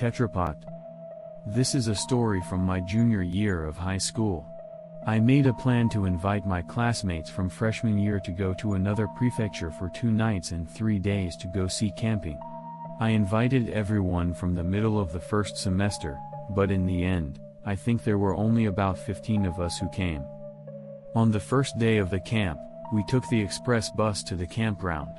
Tetrapod. This is a story from my junior year of high school. I made a plan to invite my classmates from freshman year to go to another prefecture for 2 nights and 3 days to go see camping. I invited everyone from the middle of the first semester, but in the end, I think there were only about 15 of us who came. On the first day of the camp, we took the express bus to the campground.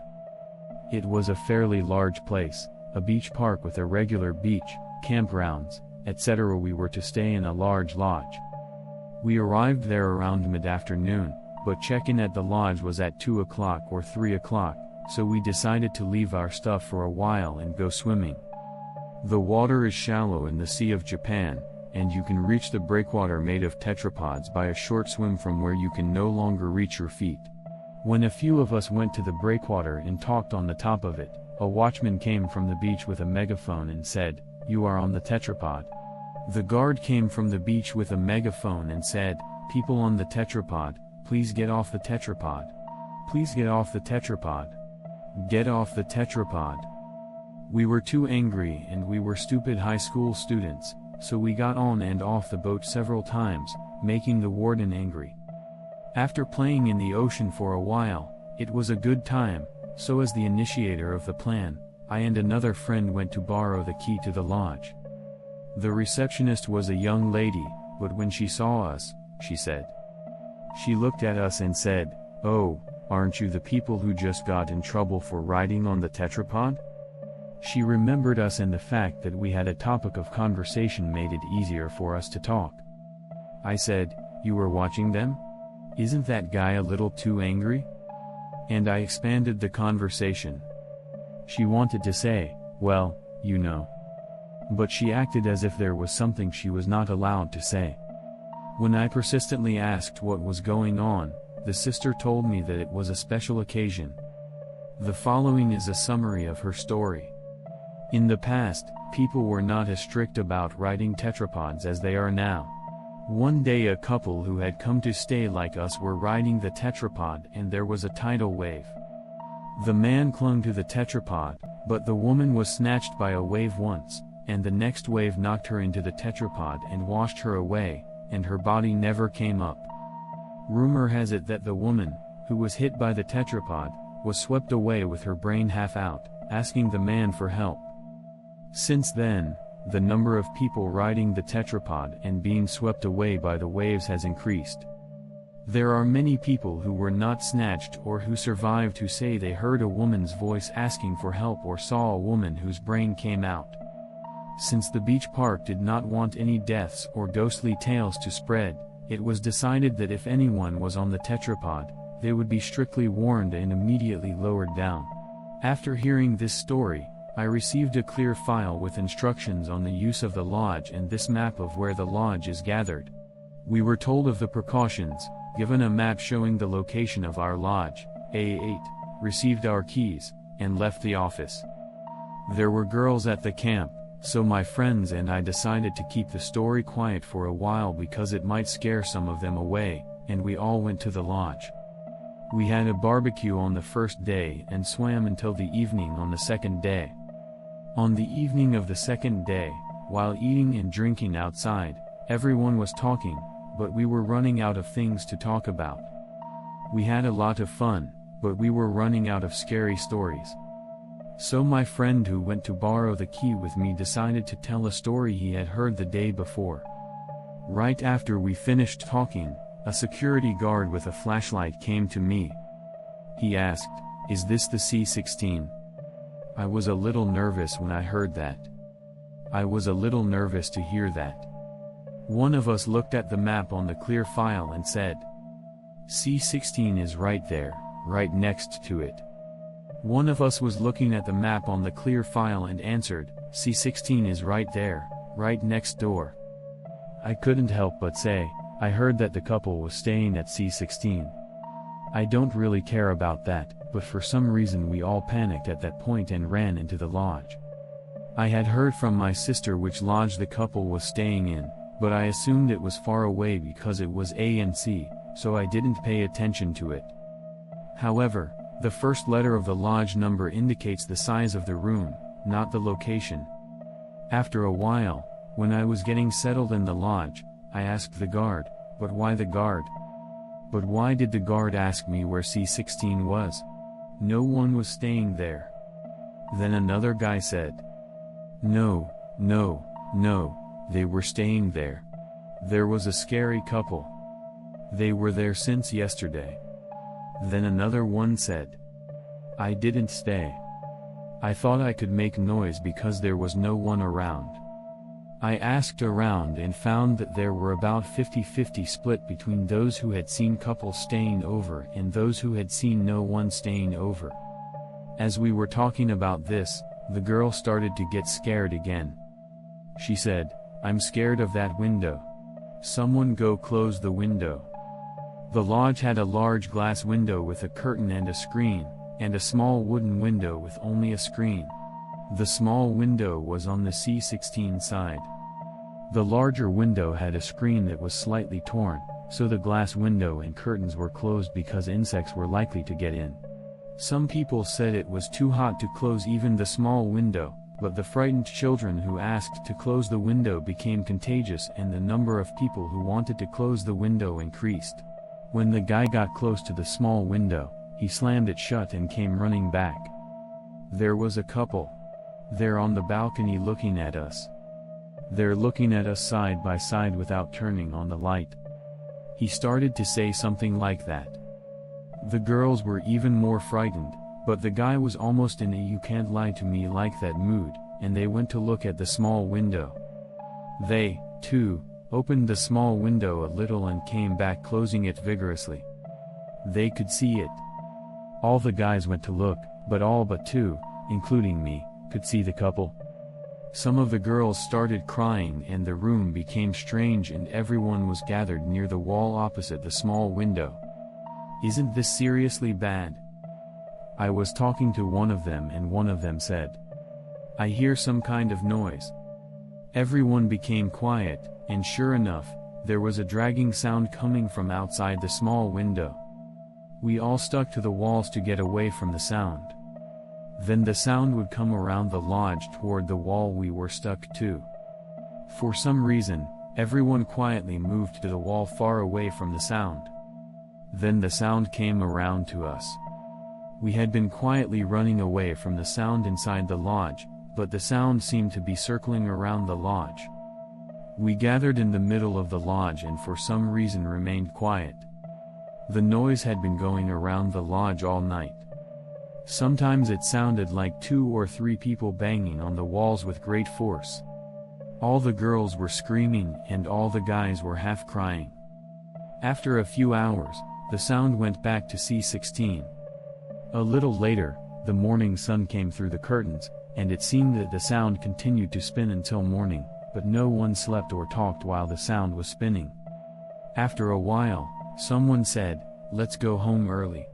It was a fairly large place, a beach park with a regular beach, campgrounds, etc. We were to stay in a large lodge. We arrived there around mid-afternoon, but check-in at the lodge was at 2 o'clock or 3 o'clock, so we decided to leave our stuff for a while and go swimming. The water is shallow in the Sea of Japan, and you can reach the breakwater made of tetrapods by a short swim from where you can no longer reach your feet. When a few of us went to the breakwater and talked on the top of it, a watchman came from the beach with a megaphone and said, "You are on the tetrapod." The guard came from the beach with a megaphone and said, "People on the tetrapod, please get off the tetrapod. Please get off the tetrapod. Get off the tetrapod." We were too angry and we were stupid high school students, so we got on and off the boat several times, making the warden angry. After playing in the ocean for a while, it was a good time, so as the initiator of the plan, I and another friend went to borrow the key to the lodge. The receptionist was a young lady, but when she saw us, she said. She looked at us and said, "Oh, aren't you the people who just got in trouble for riding on the tetrapod?" She remembered us and the fact that we had a topic of conversation made it easier for us to talk. I said, "You were watching them? Isn't that guy a little too angry?" And I expanded the conversation. She wanted to say, "Well, you know." But she acted as if there was something she was not allowed to say. When I persistently asked what was going on, the sister told me that it was a special occasion. The following is a summary of her story. In the past, people were not as strict about riding tetrapods as they are now. One day a couple who had come to stay like us were riding the tetrapod and there was a tidal wave. The man clung to the tetrapod, but the woman was snatched by a wave once, and the next wave knocked her into the tetrapod and washed her away, and her body never came up. Rumor has it that the woman, who was hit by the tetrapod, was swept away with her brain half out, asking the man for help. Since then, the number of people riding the tetrapod and being swept away by the waves has increased. There are many people who were not snatched or who survived who say they heard a woman's voice asking for help or saw a woman whose brain came out. Since the beach park did not want any deaths or ghostly tales to spread, it was decided that if anyone was on the tetrapod, they would be strictly warned and immediately lowered down. After hearing this story, I received a clear file with instructions on the use of the lodge and this map of where the lodge is gathered. We were told of the precautions, given a map showing the location of our lodge, A8, received our keys, and left the office. There were girls at the camp, so my friends and I decided to keep the story quiet for a while because it might scare some of them away, and we all went to the lodge. We had a barbecue on the first day and swam until the evening on the second day. On the evening of the second day, while eating and drinking outside, everyone was talking, but we were running out of things to talk about. We had a lot of fun, but we were running out of scary stories. So my friend who went to borrow the key with me decided to tell a story he had heard the day before. Right after we finished talking, a security guard with a flashlight came to me. He asked, "Is this the C-16? I was a little nervous when I heard that. I was a little nervous to hear that. One of us looked at the map on the clear file and said, "C-16 is right there, right next to it." One of us was looking at the map on the clear file and answered, "C-16 is right there, right next door." I couldn't help but say, I heard that the couple was staying at C-16. I don't really care about that, but for some reason we all panicked at that point and ran into the lodge. I had heard from my sister which lodge the couple was staying in, but I assumed it was far away because it was A and C, so I didn't pay attention to it. However, the first letter of the lodge number indicates the size of the room, not the location. After a while, when I was getting settled in the lodge, I asked the guard, "But why the guard? But why did the guard ask me where C16 was? No one was staying there." Then another guy said, No, they were staying there. There was a scary couple. They were there since yesterday." Then another one said, "I didn't stay. I thought I could make noise because there was no one around. I asked around and found that there were about 50-50 split between those who had seen couples staying over and those who had seen no one staying over." As we were talking about this, the girl started to get scared again. She said, "I'm scared of that window. Someone go close the window." The lodge had a large glass window with a curtain and a screen, and a small wooden window with only a screen. The small window was on the C16 side. The larger window had a screen that was slightly torn, so the glass window and curtains were closed because insects were likely to get in. Some people said it was too hot to close even the small window, but the frightened children who asked to close the window became contagious and the number of people who wanted to close the window increased. When the guy got close to the small window, he slammed it shut and came running back. There was a couple. They're on the balcony looking at us. They're looking at us side by side without turning on the light. He started to say something like that. The girls were even more frightened, but the guy was almost in a "you can't lie to me" like that mood, and they went to look at the small window. They, too, opened the small window a little and came back closing it vigorously. They could see it. All the guys went to look, but all but two, including me, could see the couple. Some of the girls started crying and the room became strange and everyone was gathered near the wall opposite the small window. Isn't this seriously bad? I was talking to one of them and one of them said, "I hear some kind of noise." Everyone became quiet, and sure enough, there was a dragging sound coming from outside the small window. We all stuck to the walls to get away from the sound. Then the sound would come around the lodge toward the wall we were stuck to. For some reason, everyone quietly moved to the wall far away from the sound. Then the sound came around to us. We had been quietly running away from the sound inside the lodge, but the sound seemed to be circling around the lodge. We gathered in the middle of the lodge and for some reason remained quiet. The noise had been going around the lodge all night. Sometimes it sounded like 2 or 3 people banging on the walls with great force. All the girls were screaming and all the guys were half crying. After a few hours, the sound went back to C16. A little later, the morning sun came through the curtains, and it seemed that the sound continued to spin until morning, but no one slept or talked while the sound was spinning. After a while, someone said, "Let's go home early."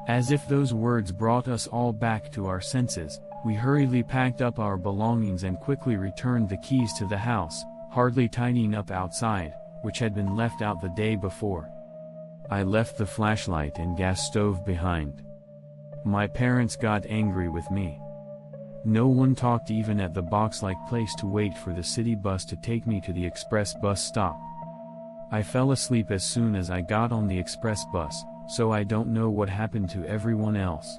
As if those words brought us all back to our senses, we hurriedly packed up our belongings and quickly returned the keys to the house, hardly tidying up outside, which had been left out the day before. I left the flashlight and gas stove behind. My parents got angry with me. No one talked even at the box-like place to wait for the city bus to take me to the express bus stop. I fell asleep as soon as I got on the express bus, so I don't know what happened to everyone else.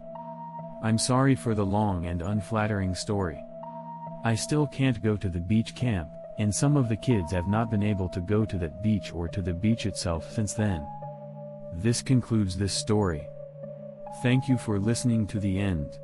I'm sorry for the long and unflattering story. I still can't go to the beach camp, and some of the kids have not been able to go to that beach or to the beach itself since then. This concludes this story. Thank you for listening to the end.